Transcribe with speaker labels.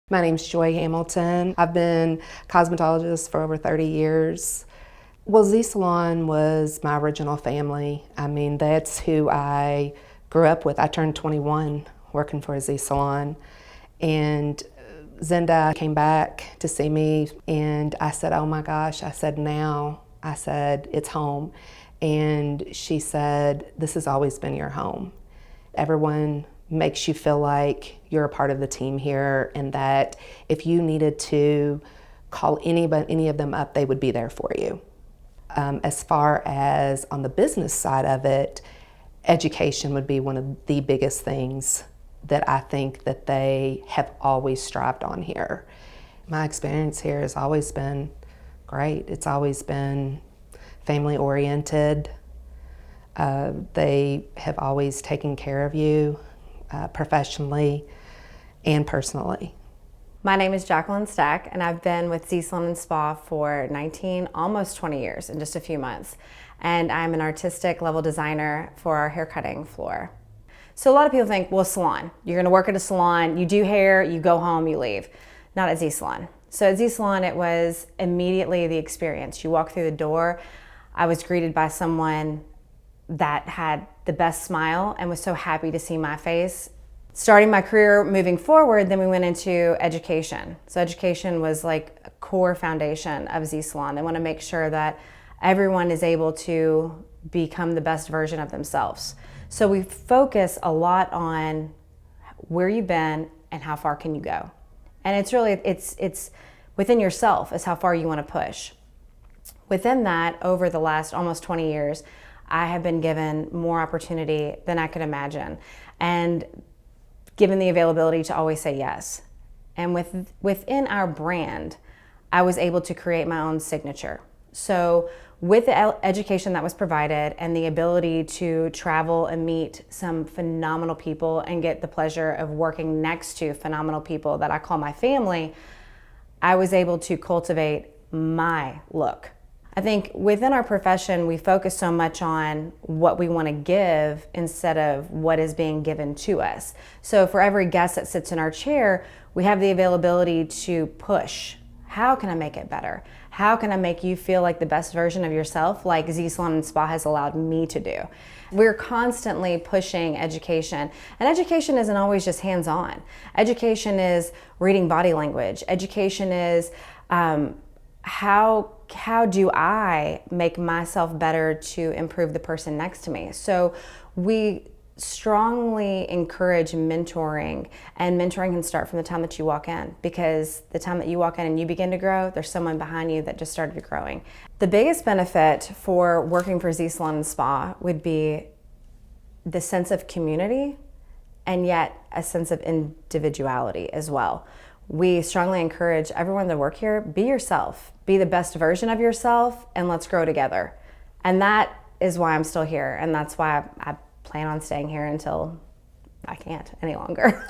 Speaker 1: My name's Joy Hamilton. I've been a cosmetologist for over 30 years. Well, Z Salon was my original family. I mean, that's who I grew up with. I turned 21 working for Z Salon. And Zenda came back to see me and I said, oh my gosh, I said, it's home. And she said, this has always been your home. Everyone makes you feel like you're a part of the team here, and that if you needed to call any of them up, they would be there for you. As far as on the business side of it, education would be one of the biggest things that I think that they have always strived on here. My experience here has always been great. It's always been family oriented. They have always taken care of you professionally and personally.
Speaker 2: My name is Jacqueline Stack, and I've been with Z Salon and Spa for 19, almost 20 years in just a few months. And I'm an artistic level designer for our haircutting floor. So a lot of people think, well, salon, you're gonna work at a salon, you do hair, you go home, you leave. Not at Z Salon. So at Z Salon, it was immediately the experience. You walk through the door, I was greeted by someone that had the best smile and was so happy to see my face. Starting my career moving forward, then we went into education. So education was like a core foundation of Z Salon. They want to make sure that everyone is able to become the best version of themselves. So we focus a lot on where you've been and how far can you go. And it's really, it's within yourself is how far you want to push. Within that, over the last almost 20 years, I have been given more opportunity than I could imagine, and given the availability to always say yes. And within our brand, I was able to create my own signature. So with the education that was provided and the ability to travel and meet some phenomenal people and get the pleasure of working next to phenomenal people that I call my family, I was able to cultivate my look. I think within our profession, we focus so much on what we want to give instead of what is being given to us. So for every guest that sits in our chair, we have the availability to push. How can I make it better? How can I make you feel like the best version of yourself, like Z Salon and Spa has allowed me to do? We're constantly pushing education, and education isn't always just hands-on. Education is reading body language. Education is how do I make myself better to improve the person next to me? So we strongly encourage mentoring, and mentoring can start from the time that you walk in, because the time that you walk in and you begin to grow, there's someone behind you that just started growing. The biggest benefit for working for Z Salon and Spa would be the sense of community and yet a sense of individuality as well. We strongly encourage everyone to work here, be yourself, be the best version of yourself, and let's grow together. And that is why I'm still here, and that's why I plan on staying here until I can't any longer.